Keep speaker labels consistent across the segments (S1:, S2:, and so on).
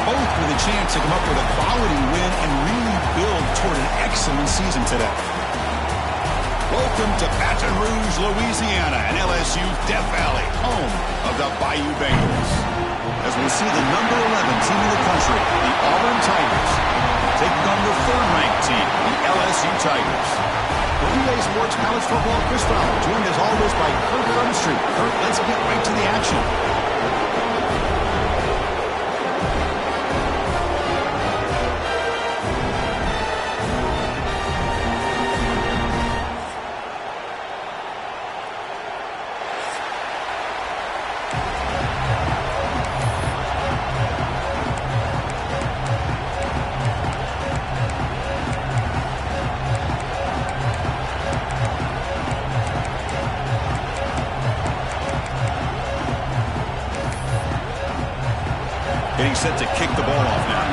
S1: Both with a chance to come up with a quality win and really build toward an excellent season today. Welcome to Baton Rouge, Louisiana, and LSU's Death Valley, home of the Bayou Bengals. As we see the number 11 team in the country, the Auburn Tigers, taking on the third-ranked team, the LSU Tigers. For EA Sports College Football, Chris Fowler, joined as always by Kurt Crumstreet. Kurt, let's get right to the action. Getting set to kick the ball off now.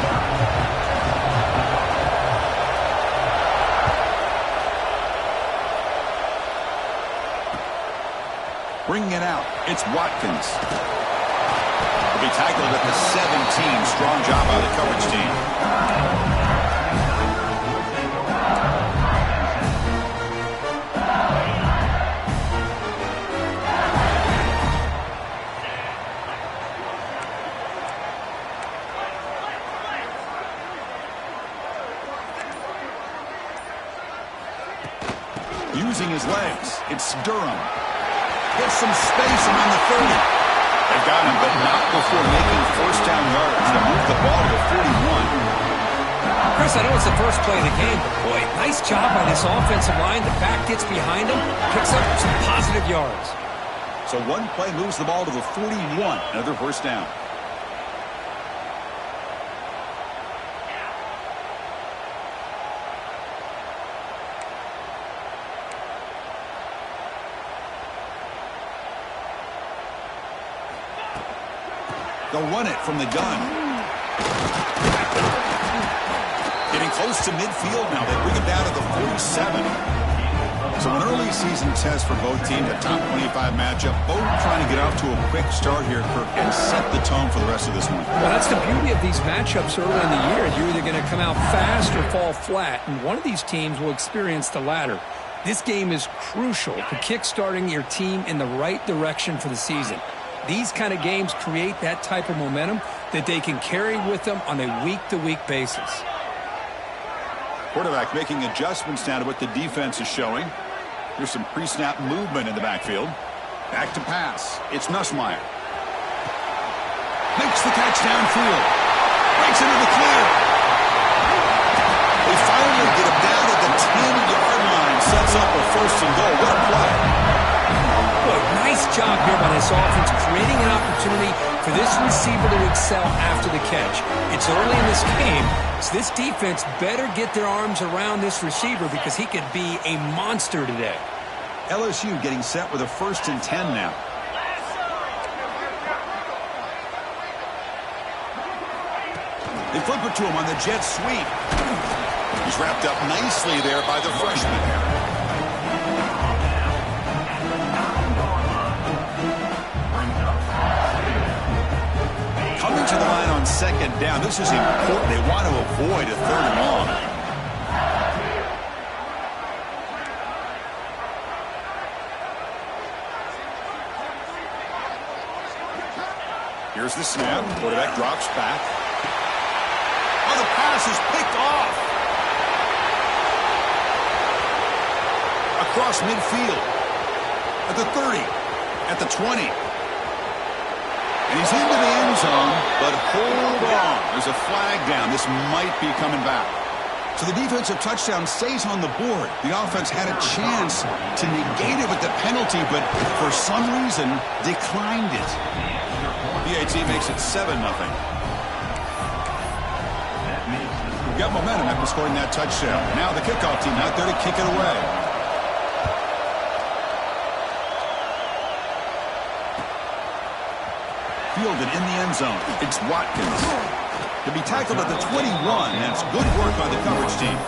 S1: Bringing it out, it's Watkins. Will be tackled at the 17. Strong job by the coverage team. Using his legs, it's Durham. Gets some space around the 30. They've got him, but not before making first down yards to move the ball to the 41.
S2: Chris, I know it's the first play of the game, but boy, nice job by this offensive line. The back gets behind him, picks up some positive yards.
S1: So one play moves the ball to the 41, another first down. They'll run it from the gun. Getting close to midfield now. They bring it down to the 47. So an early season test for both teams, a top 25 matchup. Both trying to get off to a quick start here, Kirk, and set the tone for the rest of this one.
S2: Well, that's the beauty of these matchups early in the year. You're either going to come out fast or fall flat, and one of these teams will experience the latter. This game is crucial to kick-starting your team in the right direction for the season. These kind of games create that type of momentum that they can carry with them on a week-to-week basis.
S1: Quarterback making adjustments now to what the defense is showing. Here's some pre-snap movement in the backfield. Back to pass. It's Nussmeier. Makes the catch downfield. Breaks into the clear. They finally get him down at the 10-yard line. sets up a first and goal. What a play.
S2: Boy, nice job here by this offense, creating an opportunity for this receiver to excel after the catch. It's early in this game, so this defense better get their arms around this receiver because he could be a monster today.
S1: LSU getting set with a 1st and 10 now. They flip it to him on the jet sweep. He's wrapped up nicely there by the freshman. Coming to the line on 2nd down. This is important. They want to avoid a 3rd and long. Here's the snap. Quarterback drops back. Oh, the pass is picked off. Across midfield. At the 30. At the 20. And he's into the end zone, but hold on. There's a flag down. This might be coming back. So the defensive touchdown stays on the board. The offense had a chance to negate it with the penalty, but for some reason declined it. PAT makes it 7-0. Got momentum after scoring that touchdown. Now the kickoff team out there to kick it away. Fielded in the end zone. It's Watkins. To be tackled at the 21. That's good work by the coverage team.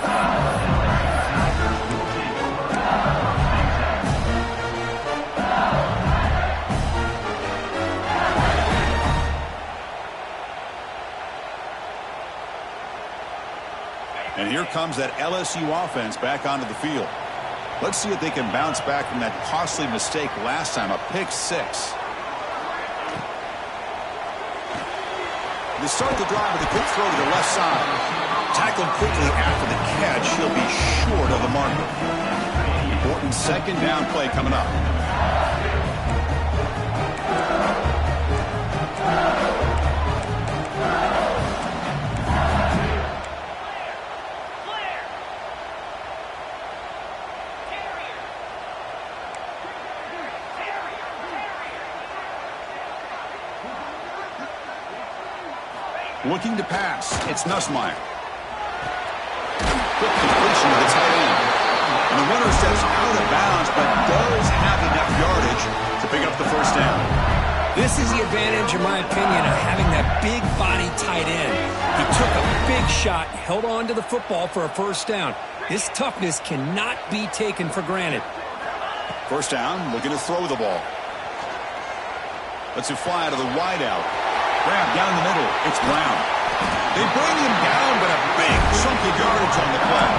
S1: And here comes that LSU offense back onto the field. Let's see if they can bounce back from that costly mistake last time, a pick 6. They start the drive with a quick throw to the left side. Tackled quickly after the catch. He'll be short of the marker. Important 2nd down play coming up. Looking to pass. It's Nussmeier. Quick completion to the tight end. And the runner steps out of bounds, but does have enough yardage to pick up the 1st down.
S2: This is the advantage, in my opinion, of having that big body tight end. He took a big shot, held on to the football for a 1st down. This toughness cannot be taken for granted.
S1: 1st down, looking to throw the ball. Lets it fly to the wideout. Grab down the middle. It's Brown. They bring him down, but a big chunk of yardage on the play.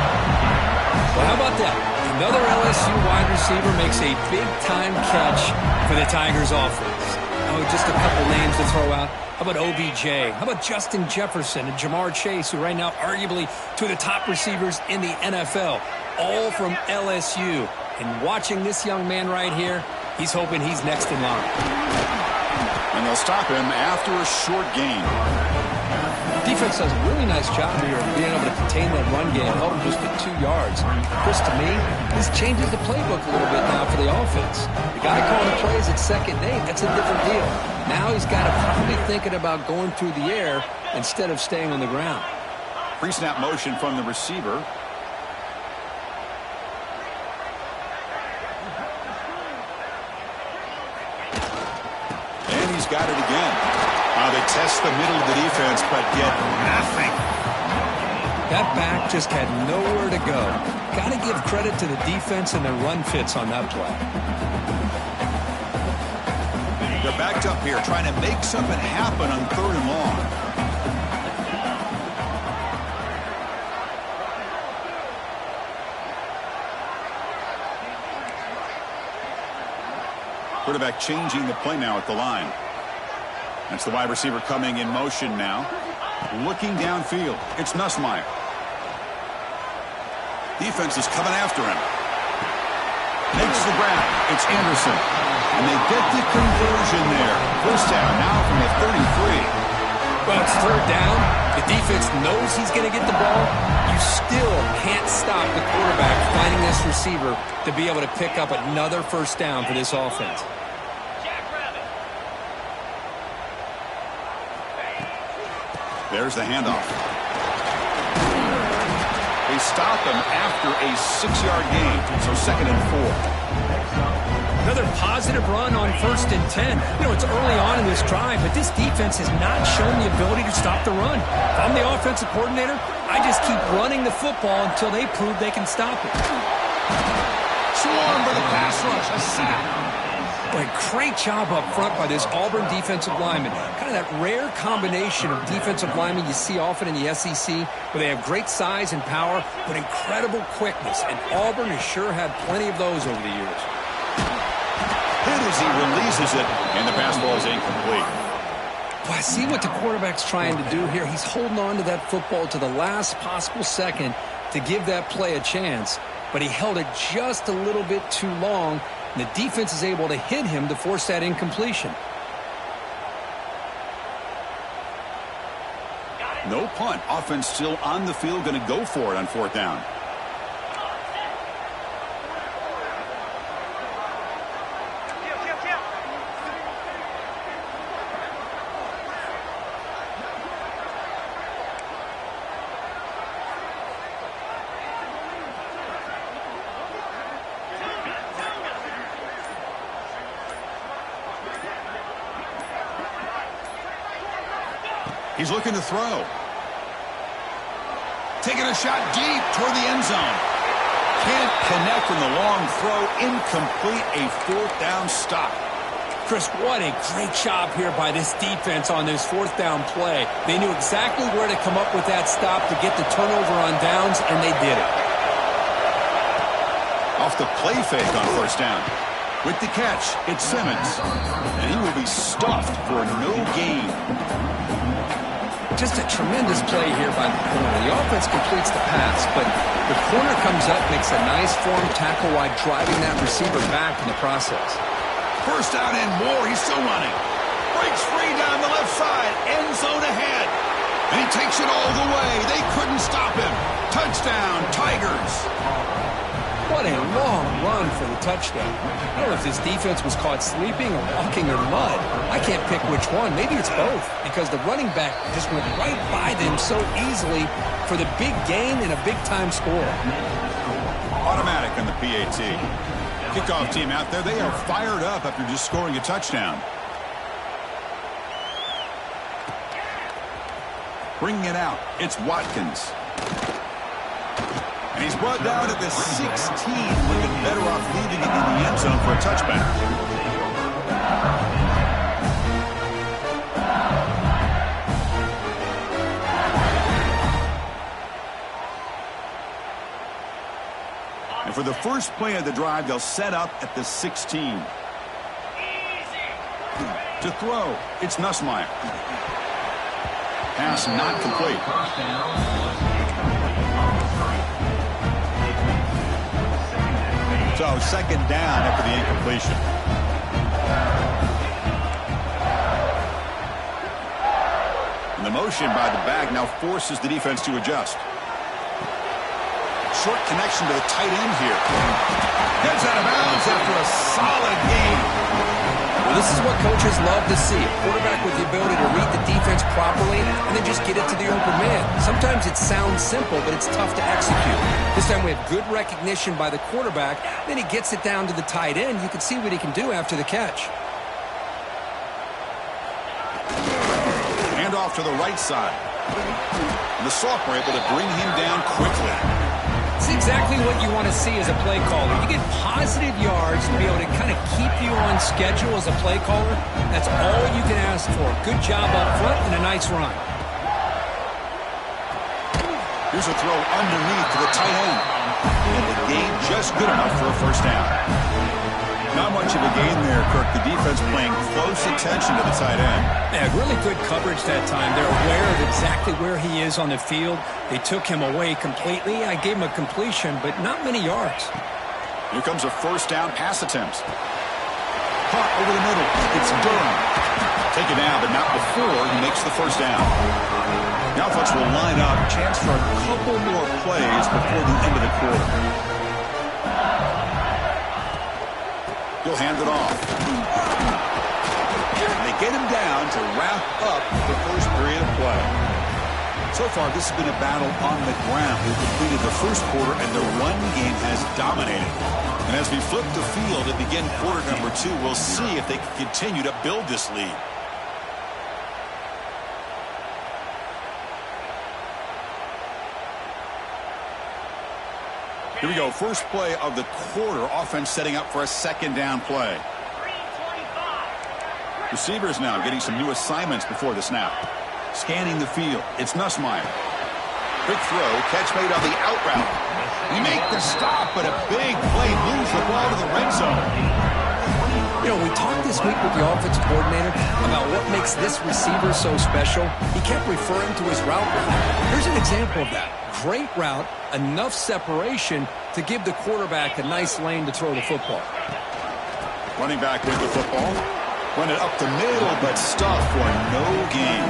S2: Well, how about that? Another LSU wide receiver makes a big-time catch for the Tigers offense. Oh, just a couple names to throw out. How about OBJ? How about Justin Jefferson and Jamar Chase, who right now arguably two of the top receivers in the NFL, all from LSU. And watching this young man right here, he's hoping he's next in line.
S1: And they'll stop him after a short gain.
S2: Defense does a really nice job here of being able to contain that run game, held him just at 2 yards. Chris, to me, this changes the playbook a little bit now for the offense. The guy calling plays at 2nd and 8, that's a different deal. Now he's got to probably thinking about going through the air instead of staying on the ground.
S1: Pre-snap motion from the receiver. Got it again. They test the middle of the defense, but get nothing.
S2: That back just had nowhere to go. Got to give credit to the defense and their run fits on that play.
S1: They're backed up here, trying to make something happen on 3rd and long. Quarterback changing the play now at the line. That's the wide receiver coming in motion now. Looking downfield. It's Nussmeier. Defense is coming after him. Makes the grab. It's Anderson. And they get the conversion there. 1st down now from the 33.
S2: Well, it's third down. The defense knows he's going to get the ball. You still can't stop the quarterback finding this receiver to be able to pick up another first down for this offense.
S1: There's the handoff. They stop him after a 6-yard gain, so 2nd and 4.
S2: Another positive run on 1st and 10. You know, it's early on in this drive, but this defense has not shown the ability to stop the run. If I'm the offensive coordinator, I just keep running the football until they prove they can stop it.
S1: Swarm for the pass rush, a sack.
S2: Boy, great job up front by this Auburn defensive lineman. Kind of that rare combination of defensive linemen you see often in the SEC, where they have great size and power, but incredible quickness. And Auburn has sure had plenty of those over the years.
S1: Hit as he releases it, and the pass ball is incomplete.
S2: Well, I see what the quarterback's trying to do here. He's holding on to that football to the last possible second to give that play a chance, but he held it just a little bit too long, and the defense is able to hit him to force that incompletion.
S1: No punt. Offense still on the field, going to go for it on 4th down. He's looking to throw. Taking a shot deep toward the end zone. Can't connect in the long throw. Incomplete. A 4th down stop.
S2: Chris, what a great job here by this defense on this 4th down play. They knew exactly where to come up with that stop to get the turnover on downs, and they did it.
S1: Off the play fake on 1st down. With the catch, it's Simmons. And he will be stuffed for no gain.
S2: Just a tremendous play here by the corner. The offense completes the pass, but the corner comes up, makes a nice form tackle while driving that receiver back in the process.
S1: First down and more. He's still running. Breaks free down the left side. End zone ahead. And he takes it all the way. They couldn't stop him. Touchdown, Tigers.
S2: What a long run for the touchdown. I don't know if this defense was caught sleeping or walking in mud. I can't pick which one. Maybe it's both, because the running back just went right by them so easily for the big gain and a big-time score.
S1: Automatic on the PAT. Kickoff team out there. They are fired up after just scoring a touchdown. Bringing it out. It's Watkins. And he's brought down at the 16. Would have been better off leaving it in the end zone for a touchback. And for the first play of the drive, they'll set up at the 16. To throw, it's Nussmeier. Pass not complete. So 2nd down after the incompletion. And the motion by the back now forces the defense to adjust. Short connection to the tight end here. Gets out of bounds after a solid game.
S2: Well, this is what coaches love to see. A quarterback with the ability to read the defense properly and then just get it to the open man. Sometimes it sounds simple, but it's tough to execute. This time we have good recognition by the quarterback. Then he gets it down to the tight end. You can see what he can do after the catch.
S1: Hand off to the right side. And the Sophomore able to bring him down quickly.
S2: It's exactly what you want to see as a play caller. You get positive yards to be able to kind of keep you on schedule as a play caller. That's all you can ask for. Good job up front and a nice run.
S1: Here's a throw underneath to the tight end. And the gain just good enough for a first down. Not much of a gain there, Kirk. The defense paying close attention to the tight end.
S2: Yeah, really good coverage that time. They're aware of exactly where he is on the field. They took him away completely. I gave him a completion, but not many yards.
S1: Here comes a first down pass attempt. Caught over the middle. It's Durham. Taken down, but not before he makes the first down. The offense will line up. Chance for a couple more plays before the end of the quarter. He'll hand it off. And they get him down to wrap up the first period of play. So far, this has been a battle on the ground. We've completed the first quarter, and the run game has dominated. And as we flip the field and begin quarter number 2, we'll see if they can continue to build this lead. Here we go. First play of the quarter. Offense setting up for a second down play. Receivers now getting some new assignments before the snap. Scanning the field. It's Nussmeier. Quick throw. Catch made on the out route. We make the stop, but a big play moves the ball to the red zone.
S2: You know, we talked this week with the offensive coordinator about what makes this receiver so special. He kept referring to his route. Here's an example of that. Great route, enough separation to give the quarterback a nice lane to throw the football.
S1: Running back with the football. Run it up the middle, but stuffed for no gain.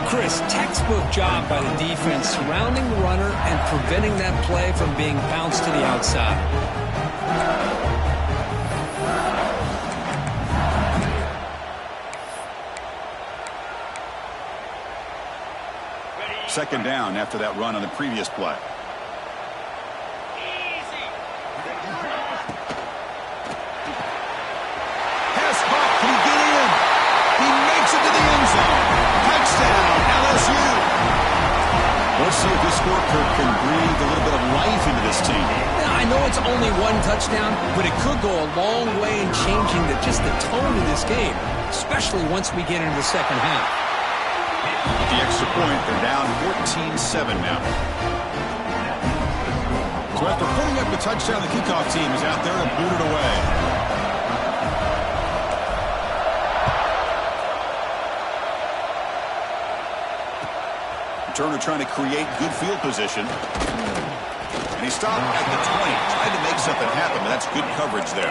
S2: Chris, textbook job by the defense surrounding the runner and preventing that play from being bounced to the outside.
S1: Second down after that run on the previous play. Pass caught. Can he get in? He makes it to the end zone. Touchdown, LSU. Let's see if this scorecard can breathe a little bit of life into this team.
S2: Now, I know it's only one touchdown, but it could go a long way in changing just the tone of this game, especially once we get into the second half.
S1: With the extra point, they're down 14-7 now. So after putting up a touchdown, the kickoff team is out there and boot it away. Turner trying to create good field position. And he stopped at the 20, trying to make something happen, but that's good coverage there.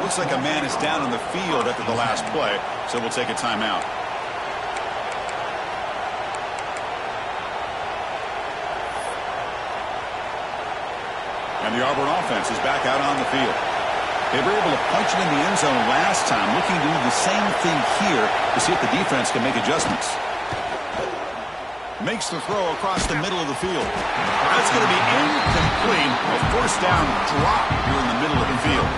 S1: Looks like a man is down on the field after the last play, so we'll take a timeout. And the Auburn offense is back out on the field. They were able to punch it in the end zone last time, looking to do the same thing here to see if the defense can make adjustments. Makes the throw across the middle of the field. That's going to be incomplete. A first down drop here in the middle of the field.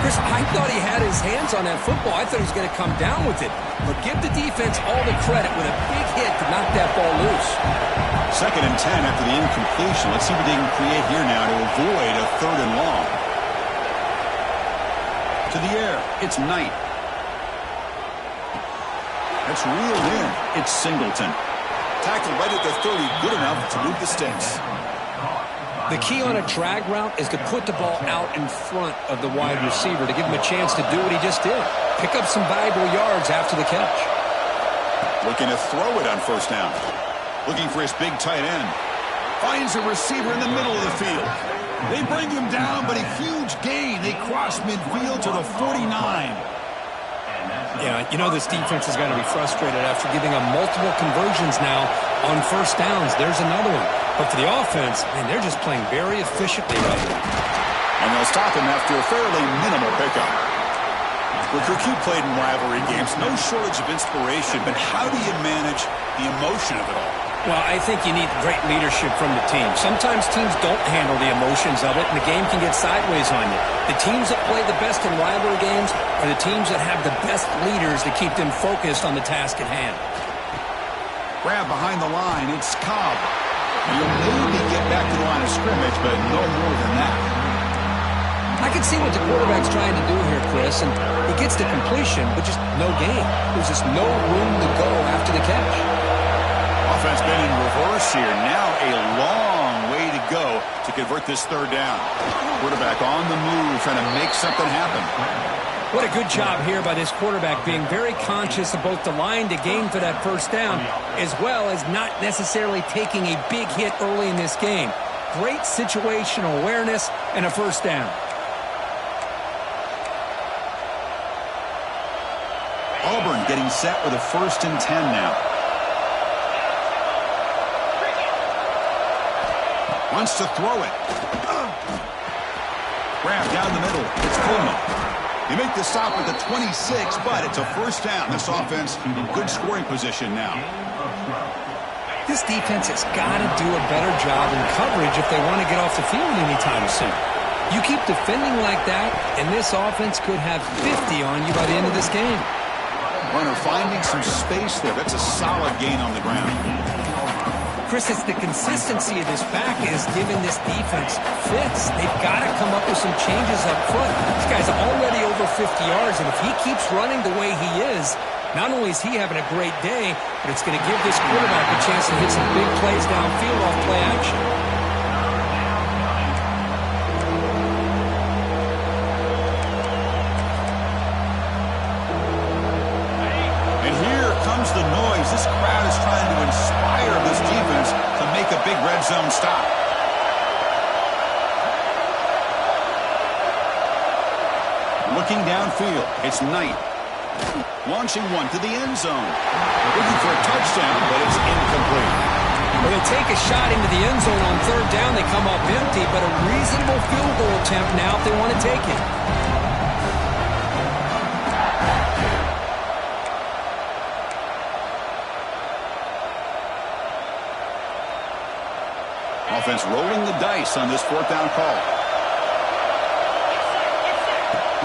S2: Chris, I thought he had his hands on that football. I thought he was going to come down with it. But give the defense all the credit with a big hit to knock that ball loose.
S1: Second and 10 after the incompletion. Let's see what they can create here now to avoid a third and long. To the air. It's Knight. That's reeled in. It's Singleton. Tackled right at the 30. Good enough to move the sticks.
S2: The key on a drag route is to put the ball out in front of the wide receiver to give him a chance to do what he just did. Pick up some valuable yards after the catch.
S1: Looking to throw it on first down. Looking for his big tight end. Finds a receiver in the middle of the field. They bring him down, but a huge gain. They cross midfield to the 49.
S2: Yeah, you know this defense is going to be frustrated after giving up multiple conversions now on first downs. There's another one. But for the offense, man, they're just playing very efficiently right now.
S1: And they'll stop him after a fairly minimal pickup. Recruit played in rivalry games. No shortage of inspiration, but how do you manage the emotion of it all?
S2: Well, I think you need great leadership from the team. Sometimes teams don't handle the emotions of it, and the game can get sideways on you. The teams that play the best in rivalry games are the teams that have the best leaders to keep them focused on the task at hand.
S1: Grab behind the line. It's Cobb. You'll maybe get back to the line of scrimmage, but no more than that.
S2: I can see what the quarterback's trying to do here, Chris, and he gets the completion, but just no gain. There's just no room to go after the catch.
S1: Offense been in reverse here. Now a long way to go to convert this third down. Quarterback on the move, trying to make something happen.
S2: What a good job here by this quarterback, being very conscious of both the line to gain for that first down, as well as not necessarily taking a big hit early in this game. Great situational awareness and a first down.
S1: Auburn getting set with a 1st and 10 now. Wants to throw it. Grab down the middle. It's Coleman. They make the stop at the 26, but it's a 1st down. This offense in good scoring position now.
S2: This defense has got to do a better job in coverage if they want to get off the field anytime soon. You keep defending like that, and this offense could have 50 on you by the end of this game.
S1: Runner finding some space there. That's a solid gain on the ground.
S2: Chris, it's the consistency of this back is giving this defense fits. They've got to come up with some changes up front. This guy's already over 50 yards, and if he keeps running the way he is, not only is he having a great day, but it's going to give this quarterback a chance to hit some big plays downfield off play action.
S1: And here comes the noise. This crowd is trying to inspire this defense to make a big red zone stop. Looking downfield, it's Knight. Launching one to the end zone. Looking for a touchdown, but it's incomplete.
S2: Well, they take a shot into the end zone on 3rd down. They come up empty, but a reasonable field goal attempt now if they want to take it.
S1: Offense rolling the dice on this 4th down call.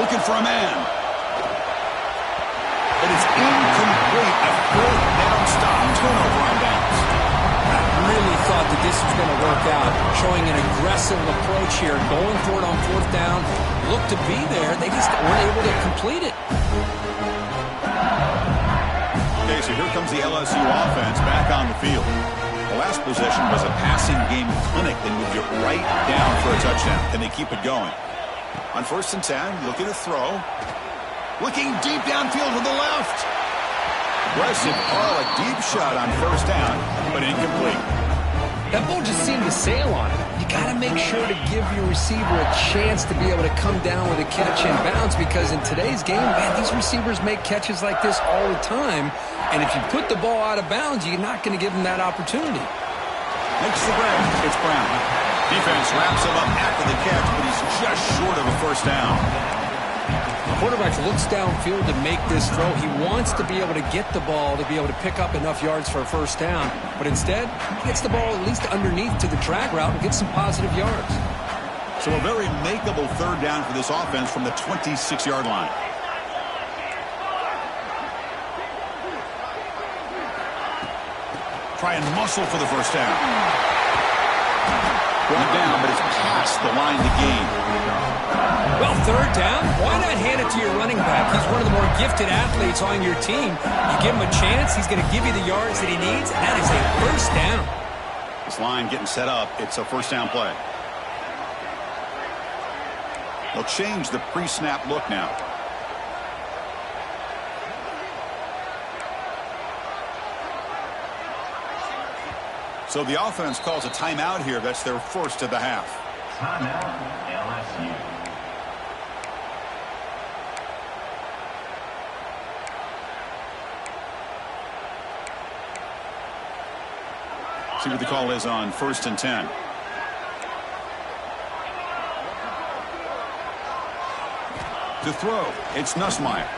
S1: Looking for a man. But it's incomplete. A 4th down stop. Turnover on downs.
S2: I really thought that this was going to work out. Showing an aggressive approach here. Going for it on 4th down. Looked to be there. They just weren't able to complete it.
S1: Okay, so here comes the LSU offense back on the field. The last possession was a passing game clinic. They moved it right down for a touchdown. And they keep it going. On 1st and 10, looking to throw. Looking deep downfield to the left. Aggressive call, a deep shot on 1st down, but incomplete.
S2: That ball just seemed to sail on it. You got to make sure to give your receiver a chance to be able to come down with a catch and bounce, because in today's game, man, these receivers make catches like this all the time. And if you put the ball out of bounds, you're not going to give them that opportunity.
S1: Makes the grab. It's Brown. Defense wraps him up after the catch, but he's just short of a 1st down.
S2: The quarterback looks downfield to make this throw. He wants to be able to get the ball to be able to pick up enough yards for a 1st down. But instead, he gets the ball at least underneath to the drag route and gets some positive yards.
S1: So a very makeable 3rd down for this offense from the 26-yard line. Try and muscle for the 1st down. Brought down, but it's past the line to gain.
S2: Well, 3rd down, why not hand it to your running back? He's one of the more gifted athletes on your team. You give him a chance, he's going to give you the yards that he needs, and that is a 1st down.
S1: This line getting set up. It's a 1st down play. They'll change the pre-snap look now. So the offense calls a timeout here. That's their 1st of the half.
S3: Timeout, LSU.
S1: See what the call is on 1st and 10. To throw, it's Nussmeier.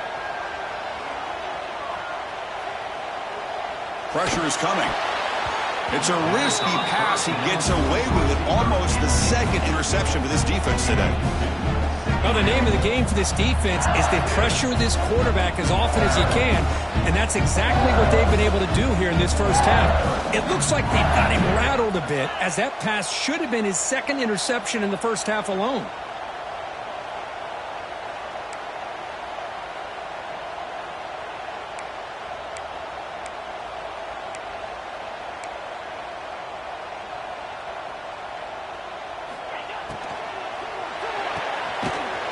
S1: Pressure is coming. It's a risky pass. He gets away with it. Almost the 2nd interception for this defense today.
S2: Well, the name of the game for this defense is to pressure this quarterback as often as you can, and that's exactly what they've been able to do here in this 1st half. It looks like they've got him rattled a bit, as that pass should have been his 2nd interception in the 1st half alone.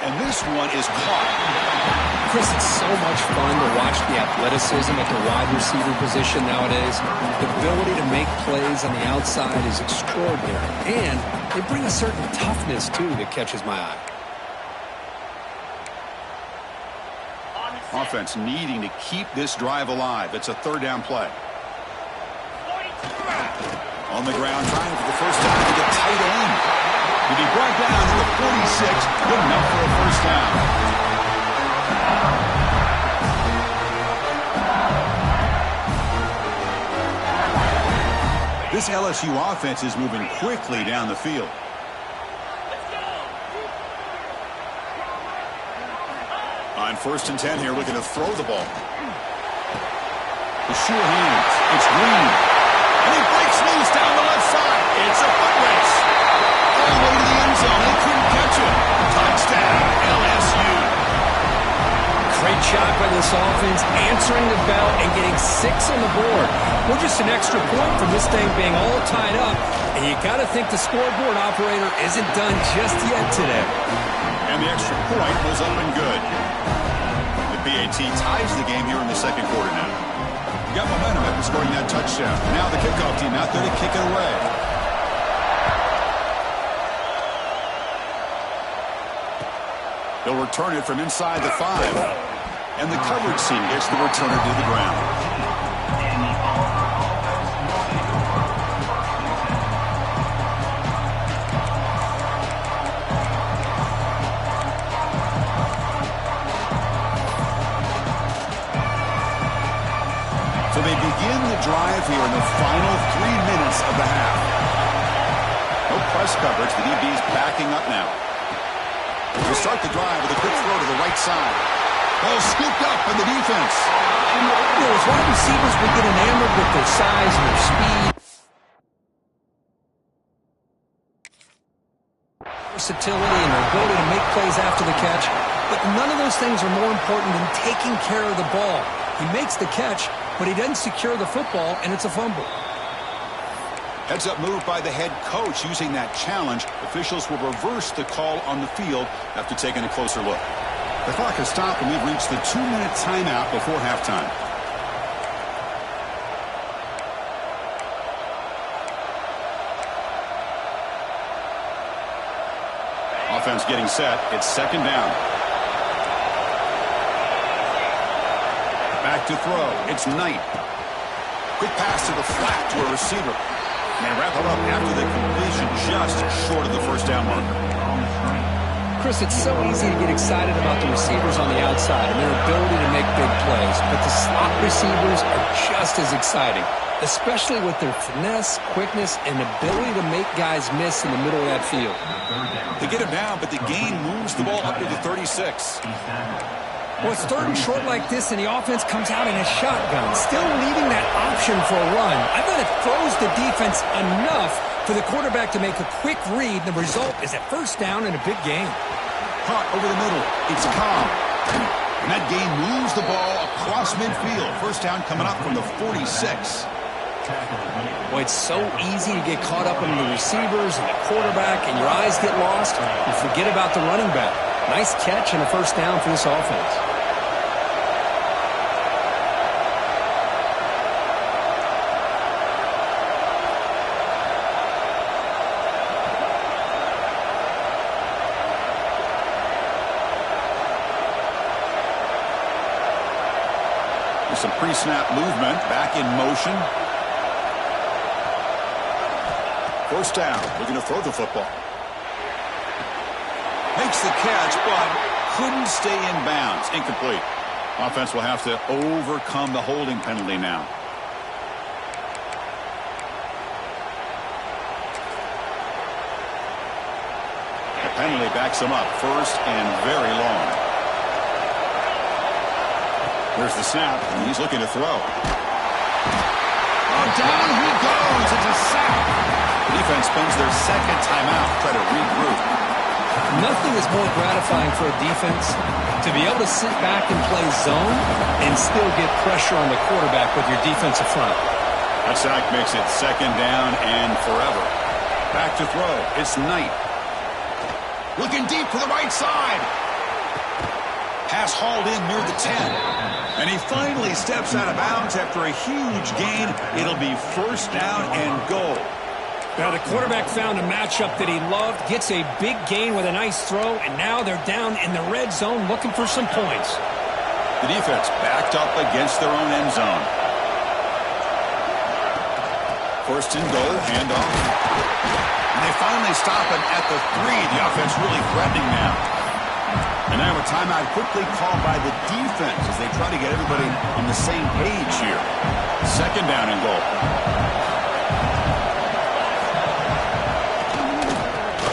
S1: And this one is caught.
S2: Chris, it's so much fun to watch the athleticism at the wide receiver position nowadays. The ability to make plays on the outside is extraordinary. And they bring a certain toughness, too, that catches my eye.
S3: On
S1: Offense needing to keep this drive alive. It's a third down play. On the ground, trying for the first down to the tight end. To be brought down to the 46, good enough for a first down. This LSU offense is moving quickly down the field. On 1st and 10 here, looking to throw the ball. The sure hands. It's Green. And he breaks loose down the left side. It's a foot race. All the way to the end zone. They couldn't catch it. Touchdown, LSU.
S2: Great job by this offense, answering the bell and getting 6 on the board. We're just an extra point from this thing being all tied up. And you got to think the scoreboard operator isn't done just yet today.
S1: And the extra point was up and good. The PAT ties the game here in the second quarter now. Got momentum after scoring that touchdown. Now the kickoff team out there to kick it away. They'll return it from inside the 5. And the coverage team gets the returner to the ground. So they begin the drive here in the final 3 minutes of the half. No press coverage. The DB's backing up now. To start the drive with a quick throw to the right side. Ball scooped up by the defense.
S2: As wide receivers would get enamored with their size and their speed. Versatility and their ability to make plays after the catch. But none of those things are more important than taking care of the ball. He makes the catch, but he doesn't secure the football, and it's a fumble.
S1: Heads-up move by the head coach using that challenge. Officials will reverse the call on the field after taking a closer look. The clock has stopped, and we've reached the 2-minute timeout before halftime. Offense getting set. It's second down. Back to throw. It's Knight. Quick pass to the flat to a receiver. And they wrap it up after the completion just short of the first down marker.
S2: Chris, it's so easy to get excited about the receivers on the outside and their ability to make big plays, but the slot receivers are just as exciting, especially with their finesse, quickness, and ability to make guys miss in the middle of that field.
S1: They get him down, but the gain moves the ball up to the 36.
S2: Well, it's third and short like this, and the offense comes out in a shotgun, still leaving that option for a run. I thought it throws the defense enough for the quarterback to make a quick read. The result is a first down and a big gain.
S1: Caught over the middle. It's Cobb. And that gain moves the ball across midfield. First down coming up from the 46.
S2: Well, it's so easy to get caught up in the receivers and the quarterback, and your eyes get lost. You forget about the running back. Nice catch and a first down for this offense.
S1: There's some pre-snap movement. Back in motion. First down. Looking to throw the football. Makes the catch, but couldn't stay in bounds. Incomplete. Offense will have to overcome the holding penalty now. The penalty backs him up. First and very long. There's the snap, and he's looking to throw. Oh, down he goes. It's a sack. The defense spends their second timeout to try to regroup.
S2: Nothing is more gratifying for a defense to be able to sit back and play zone and still get pressure on the quarterback with your defensive front.
S1: That sack makes it second down and forever. Back to throw. It's Knight. Looking deep to the right side. Pass hauled in near the 10. And he finally steps out of bounds after a huge gain. It'll be first down and goal.
S2: Now the quarterback found a matchup that he loved, gets a big gain with a nice throw, and now they're down in the red zone looking for some points.
S1: The defense backed up against their own end zone. First and goal, handoff. And they finally stop him at the 3. The offense really threatening now. And now a timeout quickly called by the defense as they try to get everybody on the same page here. Second down and goal.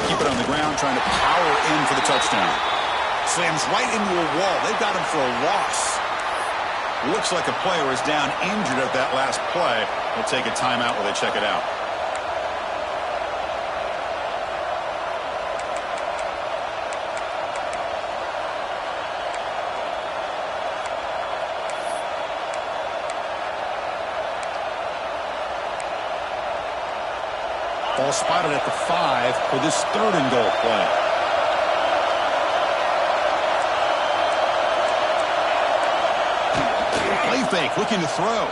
S1: Keep it on the ground, trying to power in for the touchdown. Slams right into a wall. They've got him for a loss. Looks like a player is down injured at that last play. They'll take a timeout while they check it out. Ball spotted at the 5 for this third and goal play. Play fake, looking to throw.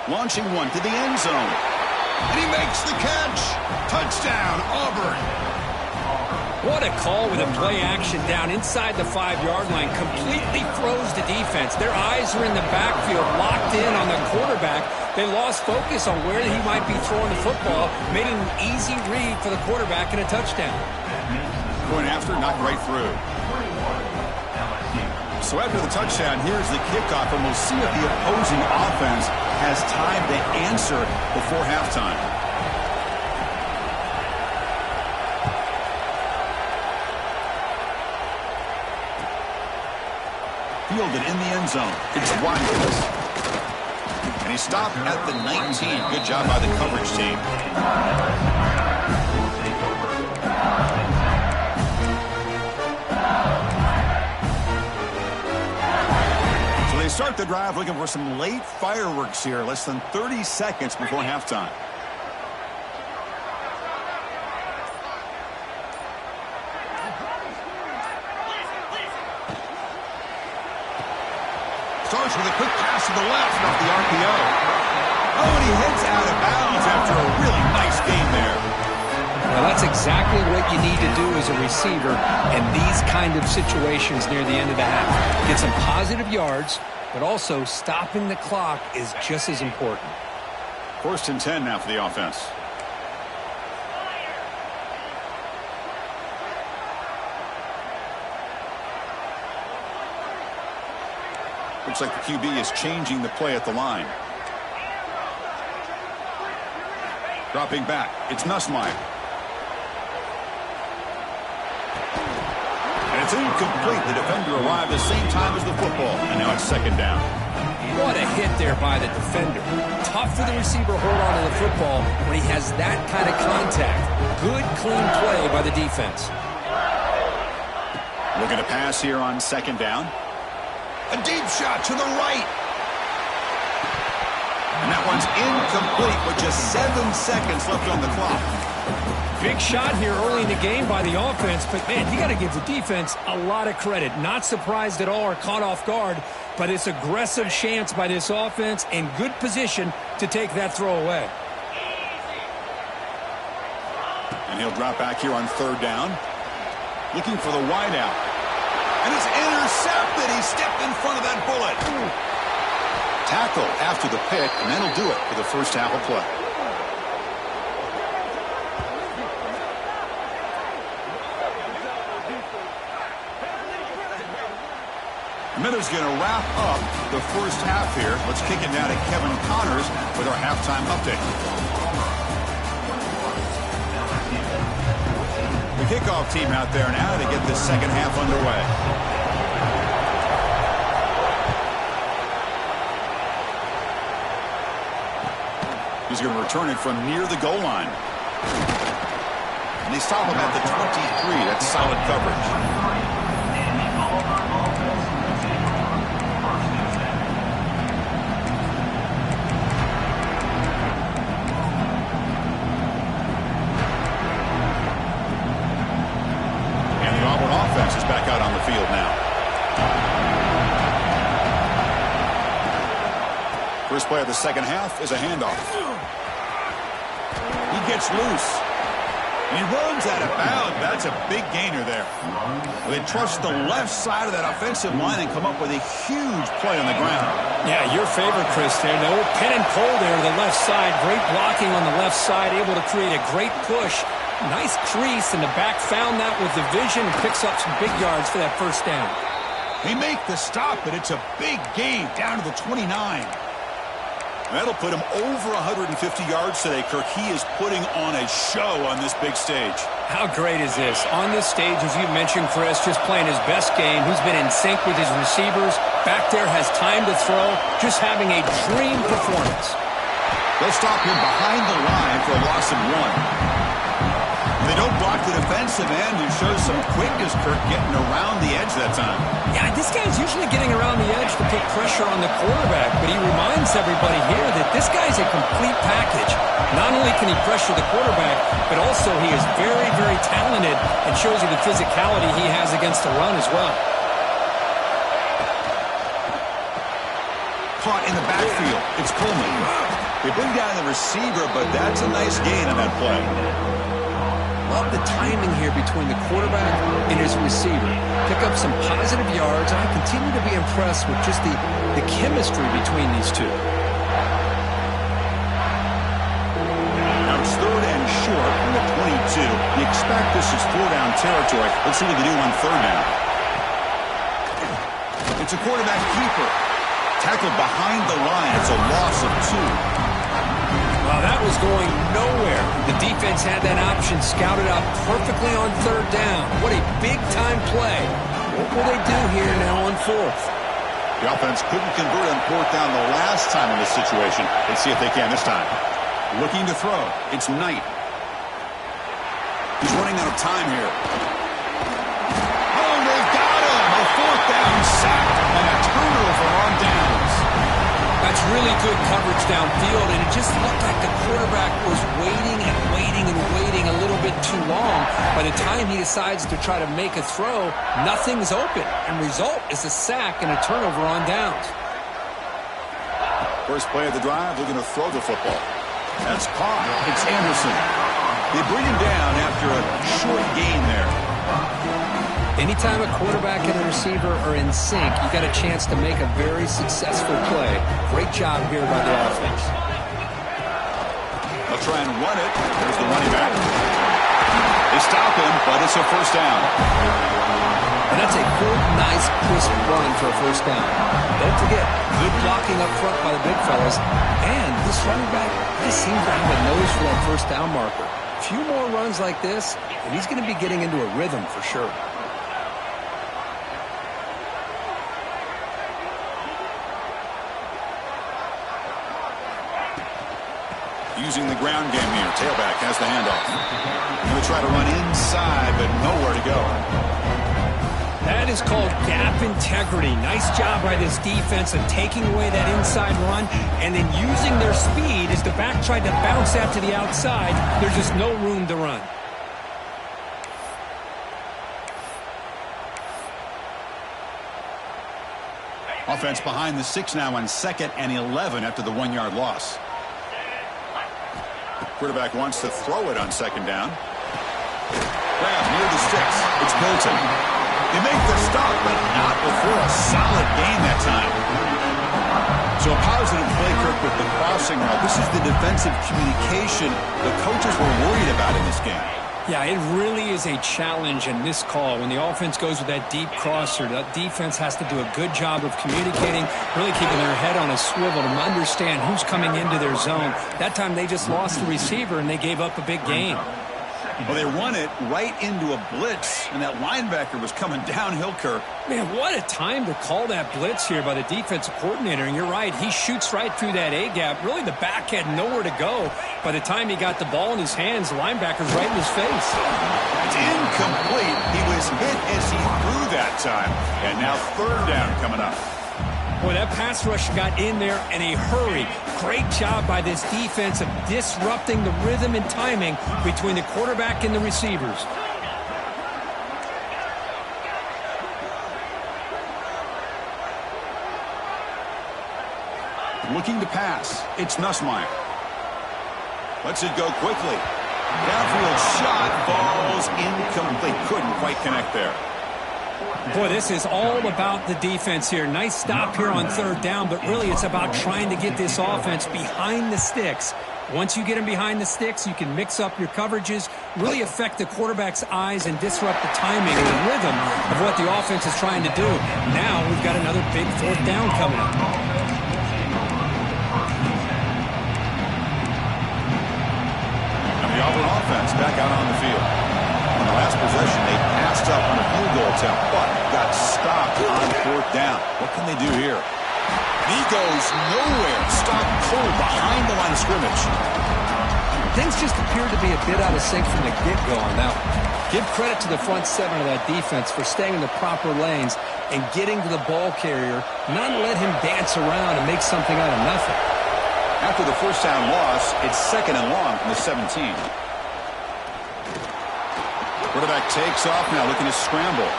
S1: Launching one to the end zone. And he makes the catch. Touchdown, Auburn.
S2: What a call with a play action down inside the 5-yard line. Completely froze the defense. Their eyes are in the backfield, locked in on the quarterback. They lost focus on where he might be throwing the football. Made it an easy read for the quarterback and a touchdown.
S1: Going after, knocked right through. So after the touchdown, here's the kickoff, and we'll see if the opposing offense has time to answer before halftime. Fielded in the end zone. It's Watkins. And he stopped at the 19. Good job by the coverage team. They start the drive looking for some late fireworks here. Less than 30 seconds before halftime. Starts with a quick pass to the left off the RPO. Oh, and he heads out of bounds after a really nice game there.
S2: Well, that's exactly what you need to do as a receiver in these kind of situations near the end of the half. Get some positive yards, but also stopping the clock is just as important.
S1: First and 10 now for the offense. Looks like the QB is changing the play at the line. Dropping back, it's Nussmeier. And it's incomplete. The defender arrived at the same time as the football. And now it's second down.
S2: What a hit there by the defender. Tough for the receiver to hold on to the football when he has that kind of contact. Good, clean play by the defense.
S1: Looking to pass here on second down. A deep shot to the right. And that one's incomplete with just 7 seconds left on the clock.
S2: Big shot here early in the game by the offense, but, man, you got to give the defense a lot of credit. Not surprised at all or caught off guard, but it's aggressive chance by this offense and good position to take that throw away.
S1: And he'll drop back here on third down. Looking for the wideout. And it's intercepted. He stepped in front of that bullet. Tackle after the pick, and that'll do it for the first half of play. Miller's going to wrap up the first half here. Let's kick it now to Kevin Connors with our halftime update. The kickoff team out there now to get this second half underway. He's going to return it from near the goal line. And they stop him at the 23. That's solid coverage. Is back out on the field now. First play of the second half is a handoff. He gets loose. He runs out of bounds. That's a big gainer there. They trust the left side of that offensive line and come up with a huge play on the ground.
S2: Yeah, your favorite, Chris, there. No pin and pull there to the left side. Great blocking on the left side, able to create a great push. Nice crease, and the back found that with the vision and picks up some big yards for that first down.
S1: They make the stop, but it's a big gain down to the 29. That'll put him over 150 yards today, Kirk. He is putting on a show on this big stage.
S2: How great is this? On this stage, as you mentioned, Chris, just playing his best game. He's been in sync with his receivers. Back there has time to throw. Just having a dream performance.
S1: They'll stop him behind the line for a loss of 1. They don't block the defensive end, who shows some quickness, Kirk, getting around the edge that time.
S2: Yeah, this guy's usually getting around the edge to put pressure on the quarterback, but he reminds everybody here that this guy's a complete package. Not only can he pressure the quarterback, but also he is very, very talented and shows you the physicality he has against the run as well.
S1: Caught in the backfield. It's Coleman. They bring down the receiver, but that's a nice gain on that play.
S2: Love the timing here between the quarterback and his receiver. Pick up some positive yards, and I continue to be impressed with just the chemistry between these two.
S1: Now it's 3rd and short from the 22. You expect this is 4-down territory. Let's see what they do on 3rd down. It's a quarterback keeper. Tackled behind the line. It's a loss of 2.
S2: Well, that was going nowhere. The defense had that option scouted out perfectly on 3rd down. What a big-time play. What will they do here now on 4th?
S1: The offense couldn't convert on 4th down the last time in this situation. Let's see if they can this time. Looking to throw. It's Knight. He's running out of time here. Oh, they've got him. A 4th down sack and a turnover on downs.
S2: That's really good coverage downfield, and it just looked like the quarterback was waiting and waiting and waiting a little bit too long. By the time he decides to try to make a throw, nothing's open, and result is a sack and a turnover on downs.
S1: First play of the drive, looking to throw the football. That's caught. It's Anderson. They bring him down after a short gain there.
S2: Anytime a quarterback and a receiver are in sync, you got a chance to make a very successful play. Great job here by the offense.
S1: They'll try and run it. There's the running back. They stop him, but it's a first down.
S2: And that's a good, nice, crisp run for a first down. Don't forget, good blocking up front by the big fellas. And this running back, he seems to have a nose for that first down marker. A few more runs like this, and he's going to be getting into a rhythm for sure.
S1: Using the ground game here. Tailback has the handoff. Going to try to run inside, but nowhere to go.
S2: That is called gap integrity. Nice job by this defense of taking away that inside run and then using their speed as the back tried to bounce that to the outside. There's just no room to run.
S1: Offense behind the 6 now on 2nd and 11 after the 1-yard loss. Quarterback wants to throw it on 2nd down. Grab near the sticks. It's Milton. They make the stop, but not before a solid gain that time. So a positive play, Kirk, with the crossing route. This is the defensive communication the coaches were worried about in this game.
S2: Yeah, it really is a challenge in this call. When the offense goes with that deep crosser, that defense has to do a good job of communicating, really keeping their head on a swivel to understand who's coming into their zone. That time they just lost the receiver and they gave up a big gain.
S1: Well, they run it right into a blitz, and that linebacker was coming downhill, Kirk.
S2: Man, what a time to call that blitz here by the defensive coordinator. And you're right, he shoots right through that A-gap. Really, the back had nowhere to go. By the time he got the ball in his hands, the linebacker's right in his face.
S1: It's incomplete. He was hit as he threw that time. And now 3rd down coming up.
S2: Boy, that pass rush got in there in a hurry. Great job by this defense of disrupting the rhythm and timing between the quarterback and the receivers. Looking to pass. It's Nussmeier.
S1: Lets it go quickly. Downfield shot falls incomplete. Couldn't quite connect there.
S2: Boy, this is all about the defense here. Nice stop here on third down, but really it's about trying to get this offense behind the sticks. Once you get them behind the sticks, you can mix up your coverages, really affect the quarterback's eyes and disrupt the timing and the rhythm of what the offense is trying to do. Now we've got another big fourth down coming up.
S1: And the Auburn offense back out on the field. On the last possession, they passed up on a field goal attempt, but got stopped on fourth down. What can they do here? He goes nowhere. Stop cold behind the line of scrimmage.
S2: Things just appeared to be a bit out of sync from the get-go on that one. Give credit to the front seven of that defense for staying in the proper lanes and getting to the ball carrier, not let him dance around and make something out of nothing.
S1: After the first down loss, it's second and long from the 17. Quarterback takes off now, looking to scramble.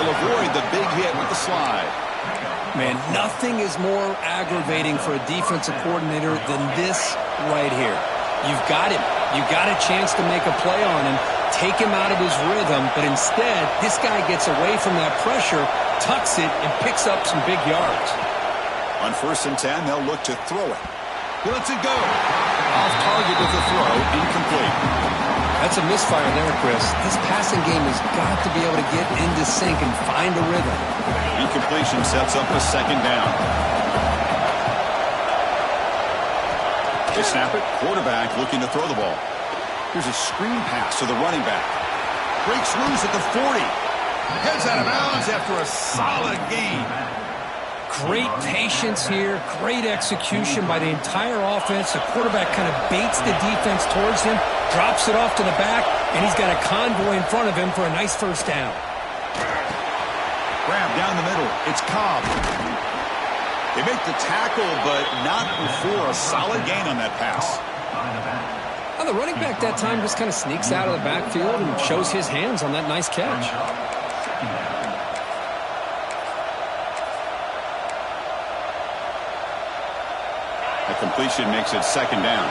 S1: He'll avoid the big hit with the slide.
S2: Man, nothing is more aggravating for a defensive coordinator than this right here. You've got him. You've got a chance to make a play on him, take him out of his rhythm, but instead, this guy gets away from that pressure, tucks it, and picks up some big yards.
S1: On 1st and 10, they'll look to throw it. He lets it go. Off target with the throw, incomplete.
S2: That's a misfire there, Chris. This passing game has got to be able to get into sync and find a rhythm.
S1: Incompletion sets up a second down. They snap it. Quarterback looking to throw the ball. Here's a screen pass to the running back. Breaks loose at the 40. Heads out of bounds after a solid gain.
S2: Great patience here, great execution by the entire offense. The quarterback kind of baits the defense towards him, drops it off to the back, and he's got a convoy in front of him for a nice first down.
S1: Grab down the middle. It's Cobb. They make the tackle, but not before a solid gain on that pass.
S2: Well, the running back that time just kind of sneaks out of the backfield and shows his hands on that nice catch.
S1: The completion makes it second down.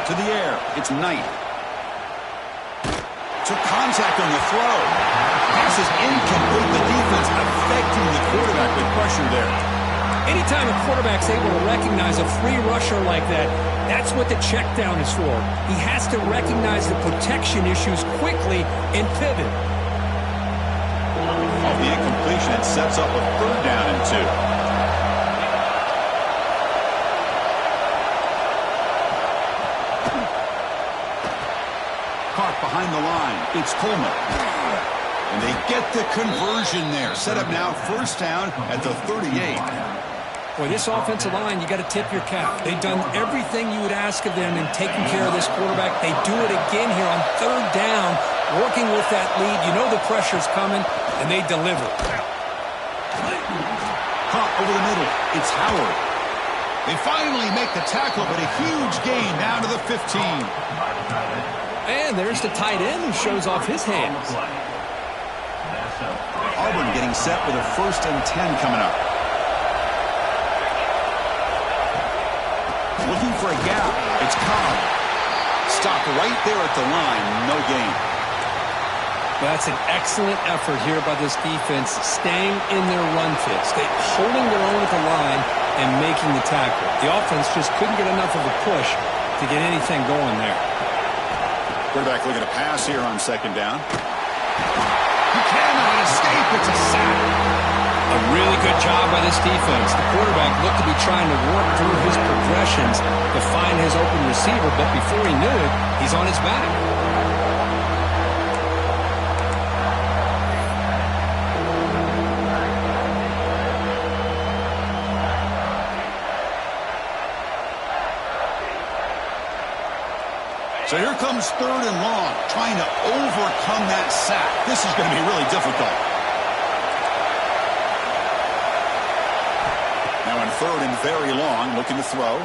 S1: To the air, it's Knight. Took contact on the throw. Pass is incomplete. The defense affecting the quarterback with pressure there.
S2: Anytime a quarterback's able to recognize a free rusher like that, that's what the check down is for. He has to recognize the protection issues quickly and pivot.
S1: Off the incompletion, it sets up a third down and 2. Caught behind the line. It's Coleman. And they get the conversion there. Set up now first down at the 38.
S2: Boy, this offensive line, you got to tip your cap. They've done everything you would ask of them in taking care of this quarterback. They do it again here on third down, working with that lead. You know the pressure's coming, and they deliver.
S1: Caught over the middle. It's Howard. They finally make the tackle, but a huge gain down to the 15.
S2: And there's the tight end who shows off his hands.
S1: Auburn getting set with a 1st and 10 coming up. Looking for a gap. It's Cobb. Stopped right there at the line. No gain.
S2: That's an excellent effort here by this defense, staying in their run fits. They're holding their own at the line and making the tackle. The offense just couldn't get enough of a push to get anything going there.
S1: Quarterback looking to pass here on second down. He cannot escape. It's a sack.
S2: A really good job by this defense. The quarterback looked to be trying to work through his progressions to find his open receiver, but before he knew it, he's on his back.
S1: So here comes third and long, trying to overcome that sack. This is going to be really difficult. Now in third and very long, looking to throw.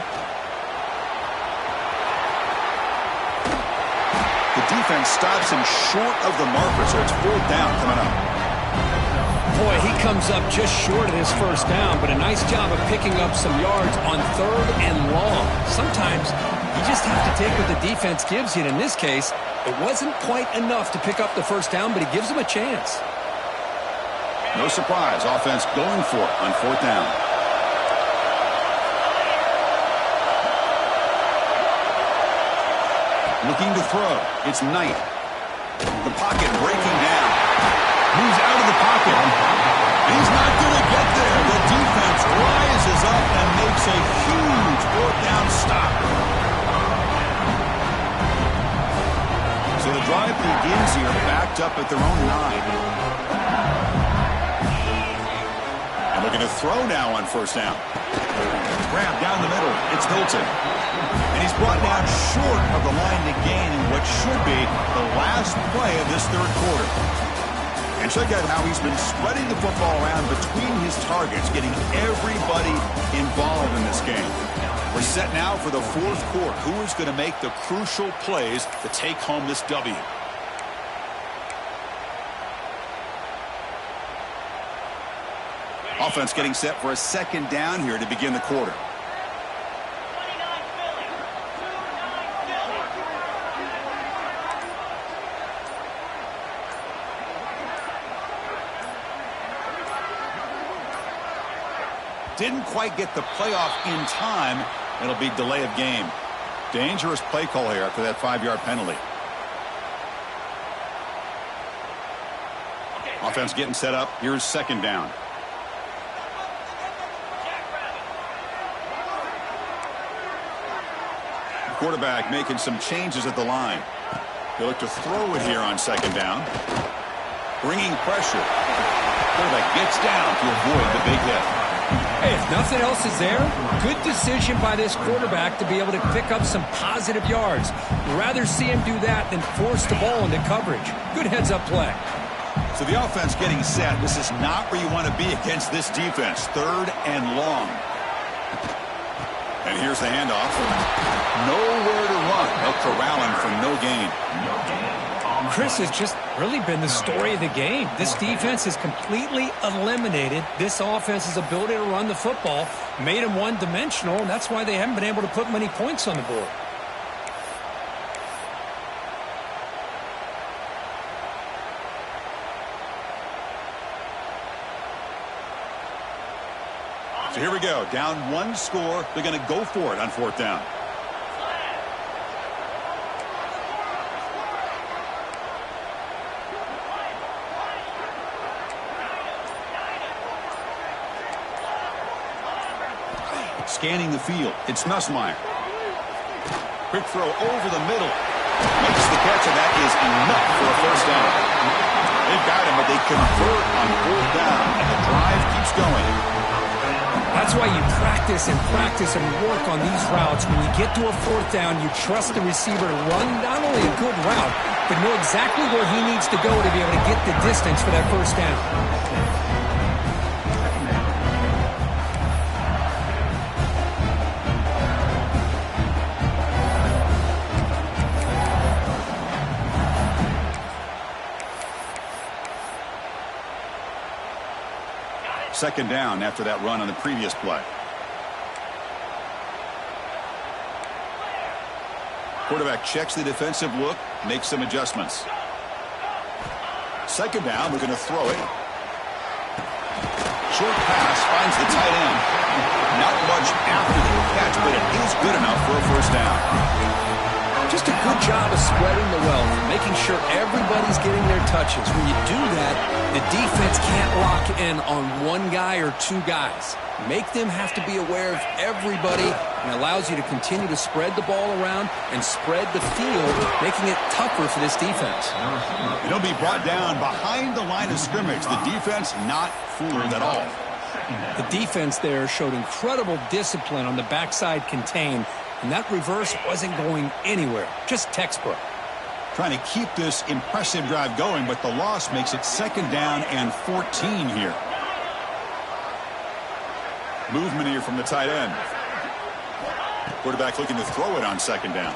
S1: The defense stops him short of the marker, so it's fourth down coming up.
S2: Boy, he comes up just short of this first down, but a nice job of picking up some yards on 3rd and long. Sometimes you just have to take what the defense gives you. And in this case, it wasn't quite enough to pick up the first down, but he gives them a chance.
S1: No surprise, offense going for it on 4th down. Looking to throw. It's Knight. The pocket breaking down. Moves out of the pocket. He's not going to get there. The defense rises up and makes a huge 4th down stop. So the drive begins here backed up at their own 9. And looking to throw now on 1st down. Grab down the middle. It's Hilton. And he's brought down short of the line to gain in what should be the last play of this 3rd quarter. And check out how he's been spreading the football around between his targets, getting everybody involved in this game. We're set now for the 4th quarter. Who is going to make the crucial plays to take home this W? Offense getting set for a 2nd down here to begin the quarter. Didn't quite get the playoff in time. It'll be delay of game. Dangerous play call here after that 5-yard penalty. Offense getting set up. Here's 2nd down. Quarterback making some changes at the line. They look to throw it here on 2nd down. Bringing pressure. Quarterback gets down to avoid the big hit.
S2: Hey, if nothing else is there, good decision by this quarterback to be able to pick up some positive yards. You'd rather see him do that than force the ball into coverage. Good heads-up play.
S1: So the offense getting set. This is not where you want to be against this defense. 3rd and long. And here's the handoff. Nowhere to run. They'll corral him for no gain.
S2: Chris has just really been the story of the game. This defense has completely eliminated this offense's ability to run the football, made them one-dimensional, and that's why they haven't been able to put many points on the board.
S1: So here we go. Down 1 score. They're going to go for it on 4th down. Scanning the field. It's Nussmeier. Quick throw over the middle. Makes the catch, and that is enough for a 1st down. They've got him, but they convert on 4th down, and the drive keeps going.
S2: That's why you practice and work on these routes. When you get to a 4th down, you trust the receiver to run not only a good route, but know exactly where he needs to go to be able to get the distance for that 1st down.
S1: Second down after that run on the previous play. Quarterback checks the defensive look, makes some adjustments. Second down, we're going to throw it. Short pass finds the tight end. Not much after the catch, but it is good enough for a 1st down.
S2: Just a good job of spreading the wealth, making sure everybody's getting their touches. When you do that, the defense can't lock in on 1 guy or 2 guys. Make them have to be aware of everybody, and allows you to continue to spread the ball around and spread the field, making it tougher for this defense.
S1: It'll be brought down behind the line of scrimmage. The defense not fooled at all.
S2: The defense there showed incredible discipline on the backside contain, and that reverse wasn't going anywhere. Just textbook.
S1: Trying to keep this impressive drive going, but the loss makes it 2nd down and 14 here. Movement here from the tight end. Quarterback looking to throw it on 2nd down.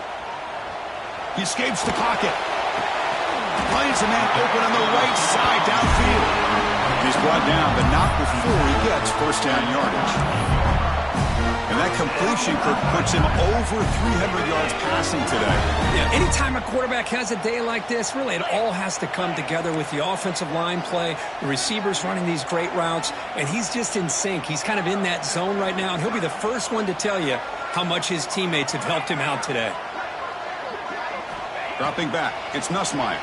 S1: He escapes the pocket. Finds a man open on the right side downfield. He's brought down, but not before he gets first down yardage. And that completion, Kirk, puts him over 300 yards passing today.
S2: Yeah, anytime a quarterback has a day like this, really it all has to come together with the offensive line play, the receivers running these great routes, and he's just in sync. He's kind of in that zone right now, and he'll be the first one to tell you how much his teammates have helped him out today.
S1: Dropping back, it's Nussmeier.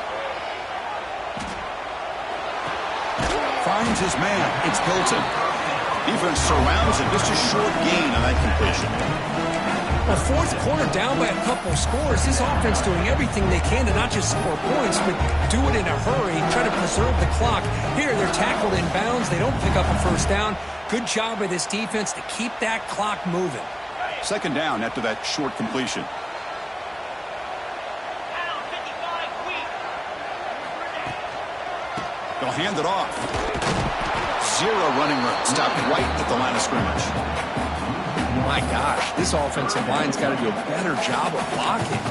S1: Finds his man, it's Hilton. Defense surrounds him, just a short gain on that completion.
S2: Well, fourth quarter down by a couple scores. This offense doing everything they can to not just score points, but do it in a hurry, try to preserve the clock. Here, they're tackled in bounds. They don't pick up a first down. Good job by this defense to keep that clock moving.
S1: Second down after that short completion. They'll hand it off. Zero running room. Stopped right at the line of scrimmage.
S2: My gosh, this offensive line's got to do a better job of blocking.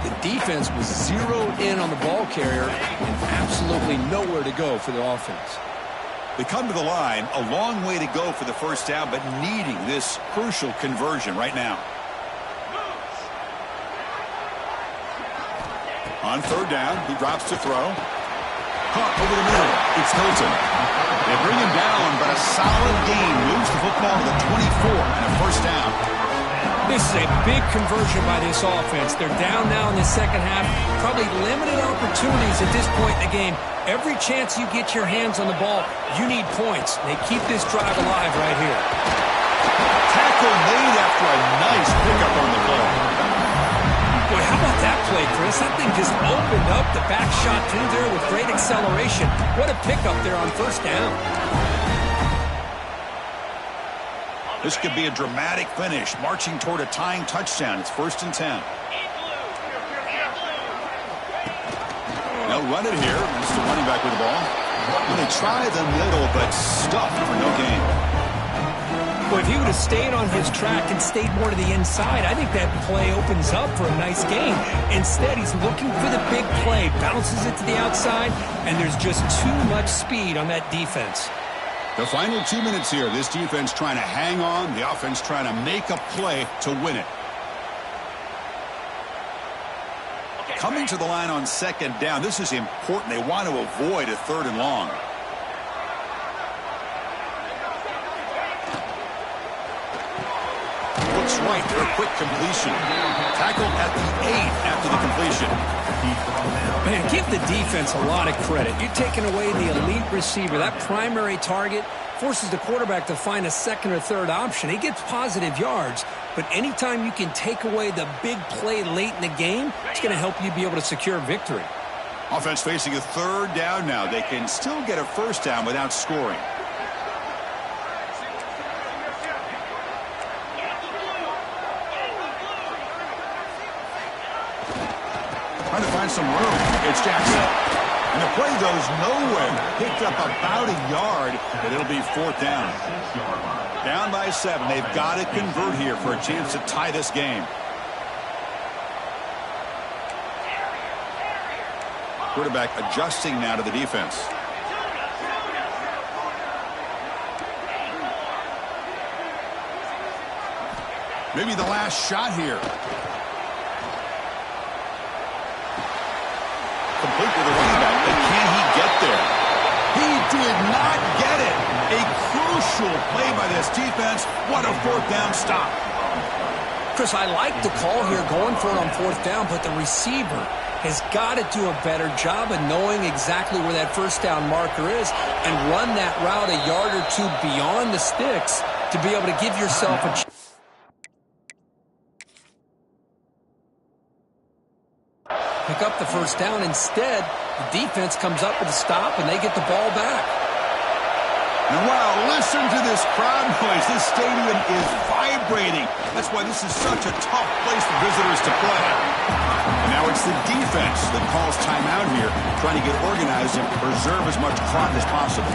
S2: The defense was zeroed in on the ball carrier and absolutely nowhere to go for the offense.
S1: They come to the line, a long way to go for the first down, but needing this crucial conversion right now. On third down, he drops to throw. Caught over the middle. It's Hilton. They bring him down, but a solid gain moves the football to the 24 and a first down.
S2: This is a big conversion by this offense. They're down now in the second half. Probably limited opportunities at this point in the game. Every chance you get your hands on the ball, you need points. They keep this drive alive right here.
S1: Tackle made after a nice pickup on the play.
S2: Boy, how about that play, Chris? That thing just opened up the back shot through there with great acceleration. What a pickup there on first down.
S1: This could be a dramatic finish, marching toward a tying touchdown. It's 1st and 10. They'll run it here. It's the running back with the ball. Well, they try the middle, but stuffed for no gain.
S2: Well, if he would have stayed on his track and stayed more to the inside, I think that play opens up for a nice gain. Instead, he's looking for the big play, bounces it to the outside, and there's just too much speed on that defense.
S1: The final 2 minutes here. This defense trying to hang on, the offense trying to make a play to win it. Coming to the line on second down, this is important. They want to avoid a third and long. Looks right for a quick completion. Tackled at the 8 after the completion.
S2: Man, give the defense a lot of credit. You're taking away the elite receiver. That primary target forces the quarterback to find a second or third option. He gets positive yards, but anytime you can take away the big play late in the game, it's going to help you be able to secure victory.
S1: Offense facing a third down now. They can still get a first down without scoring. Trying to find some room. It's Jackson. And the play goes nowhere. Picked up about a yard, but it'll be 4th down. Down by 7. They've got to convert here for a chance to tie this game. Quarterback adjusting now to the defense. Maybe the last shot here. Complete with the running back, but can he get there? He did not get it. A crucial play by this defense. What a 4th down stop.
S2: Chris, I like the call here going for it on 4th down, but the receiver has got to do a better job of knowing exactly where that first down marker is and run that route a yard or two beyond the sticks to be able to give yourself a chance. Pick up the first down. Instead, the defense comes up with a stop, and they get the ball back.
S1: And wow, listen to this crowd noise. This stadium is vibrating. That's why this is such a tough place for visitors to play. And now it's the defense that calls timeout here, trying to get organized and preserve as much clock as possible.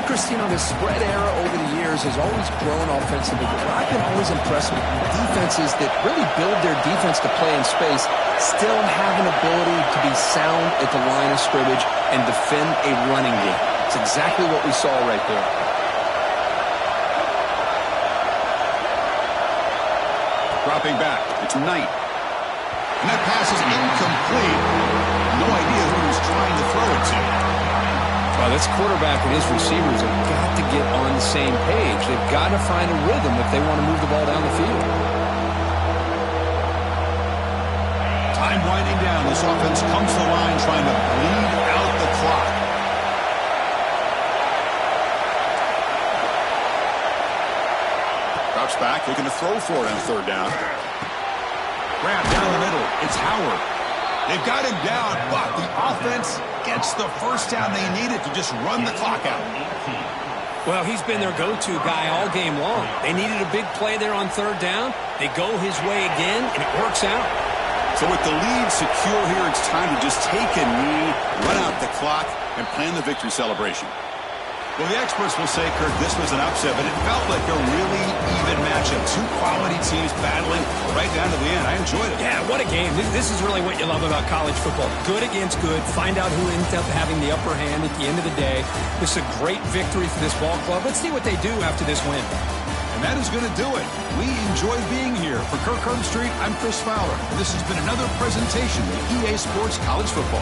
S2: Chris, you know, the spread era over the years has always grown offensively, but I've been always impressed with defenses that really build their defense to play in space, still have an ability to be sound at the line of scrimmage and defend a running game. It's exactly what we saw right there.
S1: Dropping back, it's Knight. And that pass is incomplete. No idea who he's trying to throw it to.
S2: Well, this quarterback and his receivers have got to get on the same page. They've got to find a rhythm if they want to move the ball down the field.
S1: Time winding down. This offense comes to the line trying to bleed out the clock. Drops back, looking to throw for it on third down. Grab down the middle. It's Howard. They've got him down, but the offense gets the first down they needed to just run the clock out.
S2: Well, he's been their go-to guy all game long. They needed a big play there on third down. They go his way again, and it works out.
S1: So with the lead secure here, it's time to just take a knee, run out the clock, and plan the victory celebration. Well, the experts will say, Kurt, this was an upset, but it felt like a really even matchup. Two quality teams battling right down to the end. I enjoyed it.
S2: Yeah, what a game. This is really what you love about college football. Good against good. Find out who ends up having the upper hand at the end of the day. This is a great victory for this ball club. Let's see what they do after this win.
S1: And that is going to do it. We enjoyed being here. For Kirk Herbstreit, I'm Chris Fowler. And this has been another presentation of EA Sports College Football.